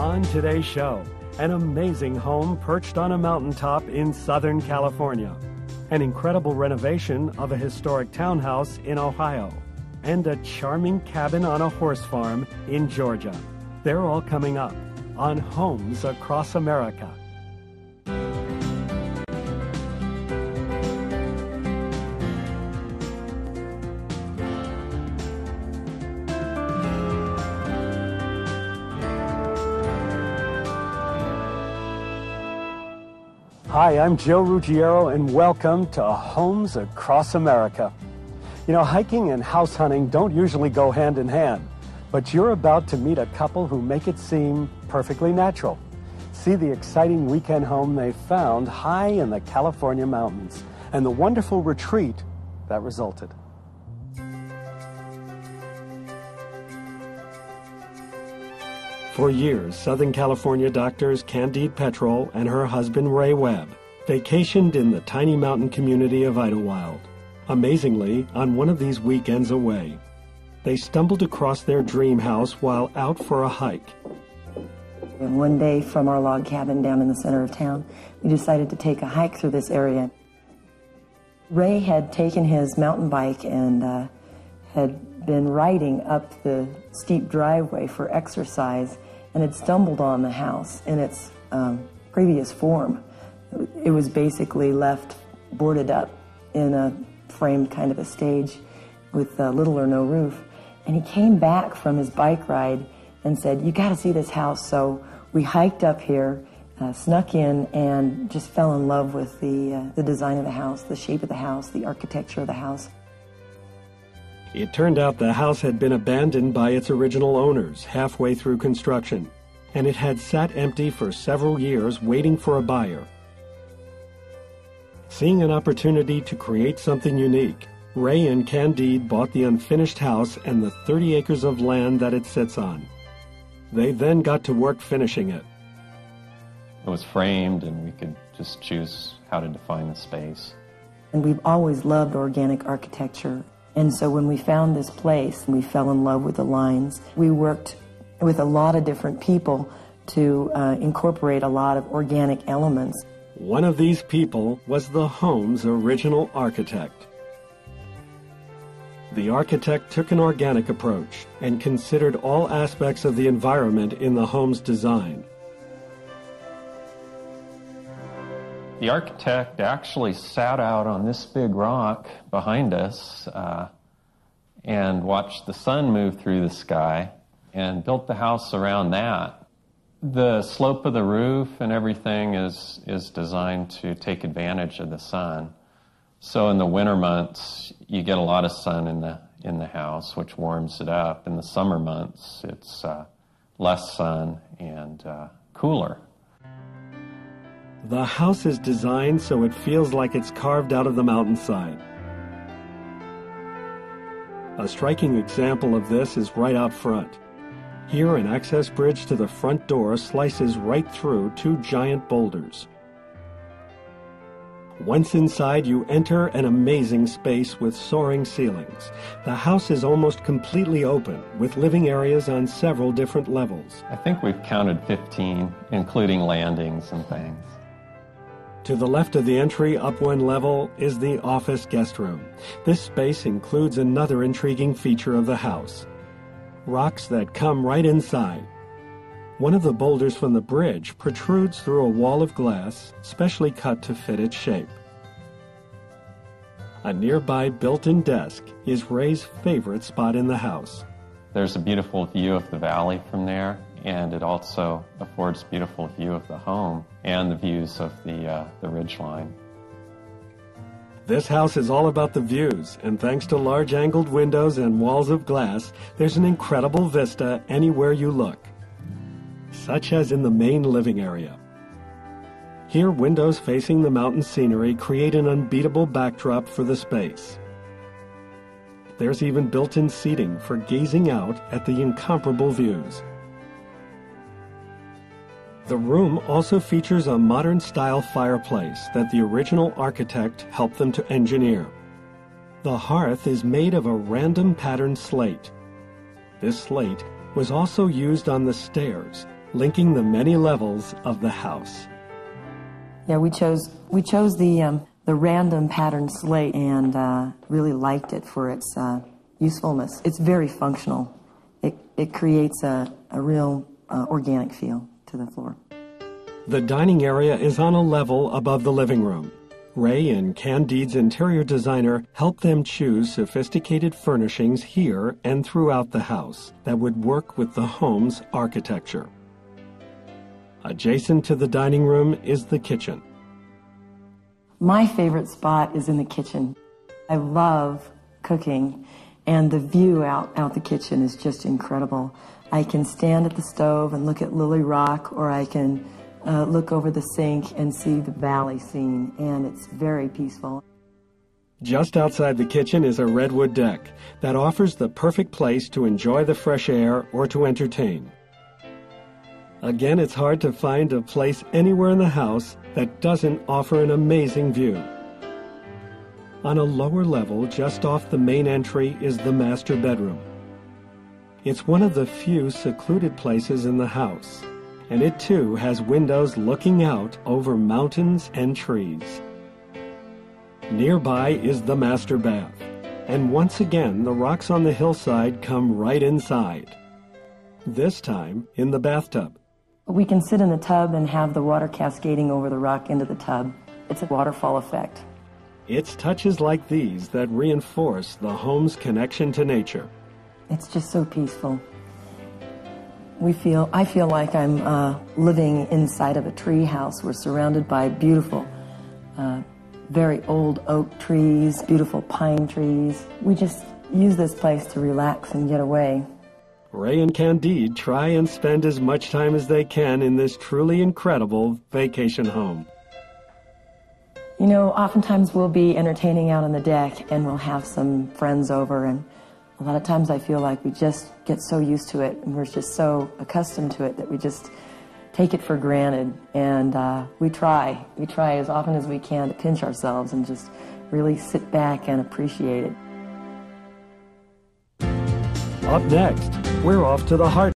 On today's show, an amazing home perched on a mountaintop in Southern California, an incredible renovation of a historic townhouse in Ohio, and a charming cabin on a horse farm in Georgia. They're all coming up on Homes Across America. Hi, I'm Joe Ruggiero, and welcome to Homes Across America. You know, hiking and house hunting don't usually go hand in hand, but you're about to meet a couple who make it seem perfectly natural. See the exciting weekend home they found high in the California mountains and the wonderful retreat that resulted. For years, Southern California doctors Candide Petrol and her husband Ray Webb vacationed in the tiny mountain community of Idyllwild. Amazingly, on one of these weekends away, they stumbled across their dream house while out for a hike. And one day from our log cabin down in the center of town, we decided to take a hike through this area. Ray had taken his mountain bike and had been riding up the steep driveway for exercise and had stumbled on the house in its previous form. It was basically left boarded up in a framed kind of a stage with little or no roof. And he came back from his bike ride and said, "You got to see this house." So we hiked up here, snuck in, and just fell in love with the design of the house, the shape of the house, the architecture of the house. It turned out the house had been abandoned by its original owners halfway through construction, and it had sat empty for several years waiting for a buyer. Seeing an opportunity to create something unique, Ray and Candide bought the unfinished house and the 30 acres of land that it sits on. They then got to work finishing it. It was framed, and we could just choose how to define the space. And we've always loved organic architecture. And so when we found this place, we fell in love with the lines. We worked with a lot of different people to incorporate a lot of organic elements. One of these people was the home's original architect. The architect took an organic approach and considered all aspects of the environment in the home's design. The architect actually sat out on this big rock behind us and watched the sun move through the sky and built the house around that. The slope of the roof and everything is designed to take advantage of the sun. So in the winter months, you get a lot of sun in the house, which warms it up. In the summer months, it's less sun and cooler. The house is designed so it feels like it's carved out of the mountainside. A striking example of this is right out front. Here, an access bridge to the front door slices right through two giant boulders. Once inside, you enter an amazing space with soaring ceilings. The house is almost completely open, with living areas on several different levels. I think we've counted 15, including landings and things. To the left of the entry, up one level, is the office guest room. This space includes another intriguing feature of the house: rocks that come right inside. One of the boulders from the bridge protrudes through a wall of glass, specially cut to fit its shape. A nearby built-in desk is Ray's favorite spot in the house. There's a beautiful view of the valley from there, and it also affords a beautiful view of the home and the views of the ridgeline. This house is all about the views, and thanks to large angled windows and walls of glass, there's an incredible vista anywhere you look, such as in the main living area. Here, windows facing the mountain scenery create an unbeatable backdrop for the space. There's even built-in seating for gazing out at the incomparable views. The room also features a modern-style fireplace that the original architect helped them to engineer. The hearth is made of a random pattern slate. This slate was also used on the stairs, linking the many levels of the house. Yeah, we chose the random pattern slate and really liked it for its usefulness. It's very functional. It creates a real organic feel to the floor. The dining area is on a level above the living room. Ray and Candide's interior designer helped them choose sophisticated furnishings here and throughout the house that would work with the home's architecture. Adjacent to the dining room is the kitchen. My favorite spot is in the kitchen. I love cooking, and the view out the kitchen is just incredible. I can stand at the stove and look at Lily Rock, or I can look over the sink and see the valley scene, and it's very peaceful. Just outside the kitchen is a redwood deck that offers the perfect place to enjoy the fresh air or to entertain. Again, it's hard to find a place anywhere in the house that doesn't offer an amazing view. On a lower level, just off the main entry, is the master bedroom. It's one of the few secluded places in the house, and it too has windows looking out over mountains and trees. Nearby is the master bath, and once again the rocks on the hillside come right inside. This time in the bathtub. We can sit in the tub and have the water cascading over the rock into the tub. It's a waterfall effect. It's touches like these that reinforce the home's connection to nature. It's just so peaceful. I feel like I'm living inside of a tree house. We're surrounded by beautiful, very old oak trees, beautiful pine trees. We just use this place to relax and get away. Ray and Candide try and spend as much time as they can in this truly incredible vacation home. You know, oftentimes we'll be entertaining out on the deck and we'll have some friends over, and a lot of times I feel like we just get so used to it and we're just so accustomed to it that we just take it for granted, and we try as often as we can to pinch ourselves and just really sit back and appreciate it. Up next, we're off to the heart